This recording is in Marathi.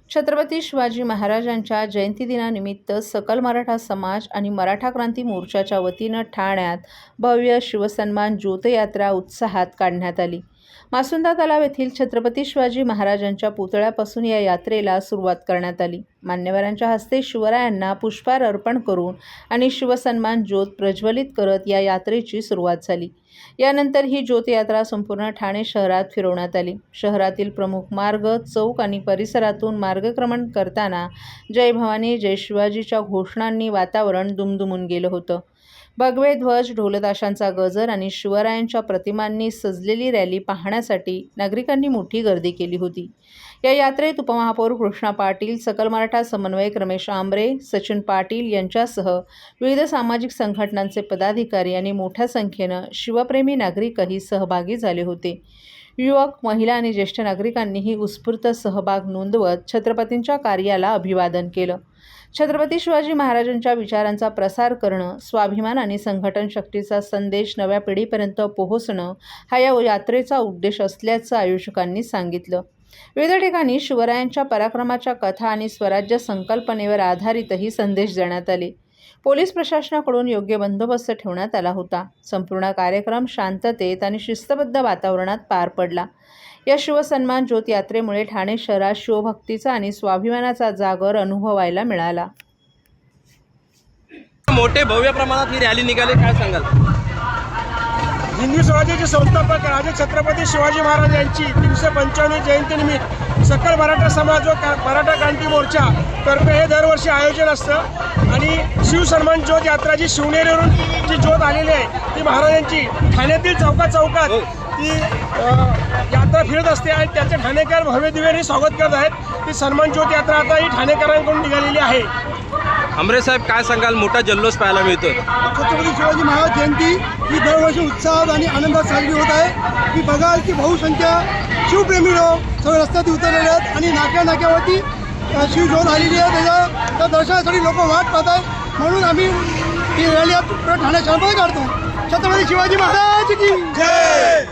छत्रपती शिवाजी महाराजांच्या जयंतीदिनानिमित्त सकल मराठा समाज आणि मराठा क्रांती मोर्चाच्या वतीनं ठाण्यात भव्य शिवसन्मान ज्योतयात्रा उत्साहात काढण्यात आली। मासुंदा तलाव येथील छत्रपती शिवाजी महाराजांच्या पुतळ्यापासून या यात्रेला सुरुवात करण्यात आली। मान्यवरांच्या हस्ते शिवरायांना पुष्पहार अर्पण करून आणि शिवसन्मान ज्योत प्रज्वलित करत या यात्रेची सुरुवात झाली। यानंतर ही ज्योतयात्रा संपूर्ण ठाणे शहरात फिरवण्यात आली। शहरातील प्रमुख मार्ग, चौक आणि परिसरातून मार्गक्रमण करताना जय भवानी जय शिवाजीच्या घोषणांनी वातावरण दुमदुमून गेलं होतं। भगवे ध्वज, ढोलताशांचा गजर आणि शिवरायांच्या प्रतिमांनी सजलेली रॅली पाहण्यासाठी नागरिकांनी मोठी गर्दी केली होती। या यात्रेत उपमहापौर कृष्णा पाटील, सकल मराठा समन्वयक रमेश आंबरे, सचिन पाटील यांच्यासह विविध सामाजिक संघटनांचे पदाधिकारी आणि मोठ्या संख्येनं शिवप्रेमी नागरिकही सहभागी झाले होते। युवक, महिला आणि ज्येष्ठ नागरिकांनीही उत्स्फूर्त सहभाग नोंदवत छत्रपतींच्या कार्याला अभिवादन केलं। छत्रपती शिवाजी महाराजांच्या विचारांचा प्रसार करणं, स्वाभिमान आणि संघटन शक्तीचा संदेश नव्या पिढीपर्यंत पोहोचणं हा या यात्रेचा उद्देश असल्याचं आयोजकांनी सांगितलं। विविध ठिकाणी शिवरायांच्या पराक्रमाच्या कथा आणि स्वराज्य संकल्पनेवर आधारितही संदेश देण्यात आले। पोलीस प्रशासनाकडून योग्य बंदोबस्त ठेवण्यात आला होता। संपूर्ण कार्यक्रम शांततेत आणि शिस्तबद्ध वातावरणात पार पडला। या शिवसन्मान ज्योत यात्रेमुळे ठाणे शहरात शिवभक्तीचा आणि स्वाभिमानाचा जागर अनुभवायला मिळाला। मोठे भव्य प्रमाणात ही रॅली निघाली, काय सांगाल? हिंदवी स्वराज्याचे संस्थापक राजे छत्रपती शिवाजी महाराज यांची 395 जयंतीनिमित्त सकल मराठा समाज व मराठा क्रांती मोर्चा तर्फे हे दरवर्षी आयोजन असतं आणि शिवसन्मान ज्योत यात्रा जी शिवनेरीवरून जी ज्योत आलेली आहे ती महाराजांची ठाण्यातील चौकात ती यात्रा फिरत असते आणि त्याचे ठाणेकर भव्य दिव्याने स्वागत करत आहेत। ती सन्मान ज्योत यात्रा आता ही ठाणेकरांकडून निघालेली आहे। आंबरे साहेब, काय सांगाल? मोठा जल्लोष पाहायला मिळतो। छत्रपती शिवाजी महाराज जयंती ही दरवर्षी उत्साहात आणि आनंदात साजरी होत आहे। ती बघाल की बहुसंख्य शिवप्रेमी लोक सगळे रस्त्यात उतरलेले आहेत आणि नाक्यावरती शिवज्योत आलेली आहे। त्या दर्शनासाठी लोक वाट पाहत आहेत, म्हणून आम्ही ही रॅली ठाणे शहरामध्ये काढतो। छत्रपती शिवाजी महाराज की जय।